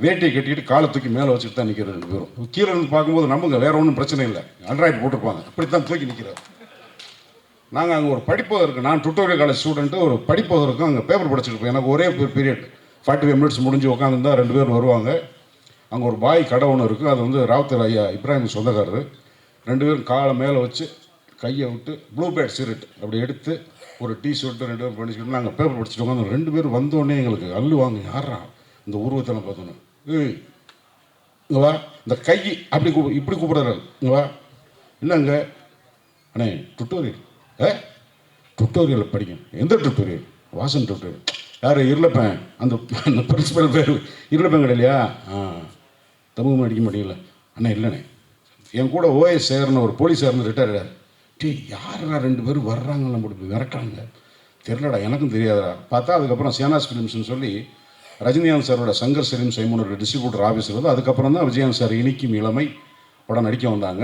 வேட்டியை கட்டிட்டு காலை தூக்கி மேலே வச்சுட்டு தான் நிற்கிறது 2 பேரும். கீழே இருந்து பார்க்கும்போது நமக்கு வேற ஒன்றும் பிரச்சனை இல்லை, ஆண்ட்ராய்டு போட்டிருப்பாங்க, அப்படித்தான் தூக்கி நிற்கிறார். நாங்கள் அங்கே ஒரு படிப்பகம் இருக்குது, நான் டுட்டோரியல் காலேஜ் ஸ்டூடெண்ட்டு, ஒரு படிப்பகம் இருக்கும், அங்கே பேப்பர் படிச்சுட்டு இருப்பேன். எனக்கு ஒரே பீரியட் 45 மினிட்ஸ் முடிஞ்சு உட்காந்துருந்தா 2 பேர் வருவாங்க. அங்கே ஒரு பாய் கடை ஒன்று இருக்குது, அது வந்து ராவுத்தர் ஐயா இப்ராஹிம் சொந்தக்காரரு. 2 பேரும் காலை மேலே வச்சு கையை விட்டு ப்ளூ பேட் சிகரெட் அப்படி எடுத்து ஒரு டீ ஷர்ட்டு 2 பேரும் பண்ணிச்சுக்கிட்டு நாங்கள் பேப்பர் படிச்சுட்டு உட்காந்து 2 பேர் வந்தோடனே எங்களுக்கு அள்ளுவாங்க. யாரா இந்த உருவத்தில் பார்த்தோன்னு, ஏய் இங்கே வா, இந்த கை அப்படி இப்படி கூப்பிடுறாரு, இங்கே வா, இல்லைங்க அண்ணே டுட்டோரியல், டுட்டோரியல் படிக்கணும். எந்த டுட்டோரியல்? வாசன் டுட்டோரியல். யார்? இருளப்பேன், அந்த அந்த பிரின்சிபல் பேர் இருளப்பேன் கிடையிலையா? தமிழ் அடிக்க மாட்டீங்களா? அண்ணா இல்லைண்ணே, என் கூட ஓஎஸ் சேர்னு ஒரு போலீஸ் சேர்ந்து ரிட்டையர் ஆகிறார். டீ யாரா 2 பேரும் வர்றாங்க, நம்ம விரட்டாங்க, தெரிலடா, எனக்கும் தெரியாதா. பார்த்தா அதுக்கப்புறம் சேனாஸ் ஃபிலிம்ஸ்னு சொல்லி ரஜினிகாந்த் சாரோட சங்கர் சலீம் சைமனோட டிஸ்ட்ரிபியூட்டர் ஆஃபீஸில் வந்து அதுக்கப்புறம் தான் விஜயகாந்த் சார் இனிக்கும் இளமை படம் நடிக்க வந்தாங்க.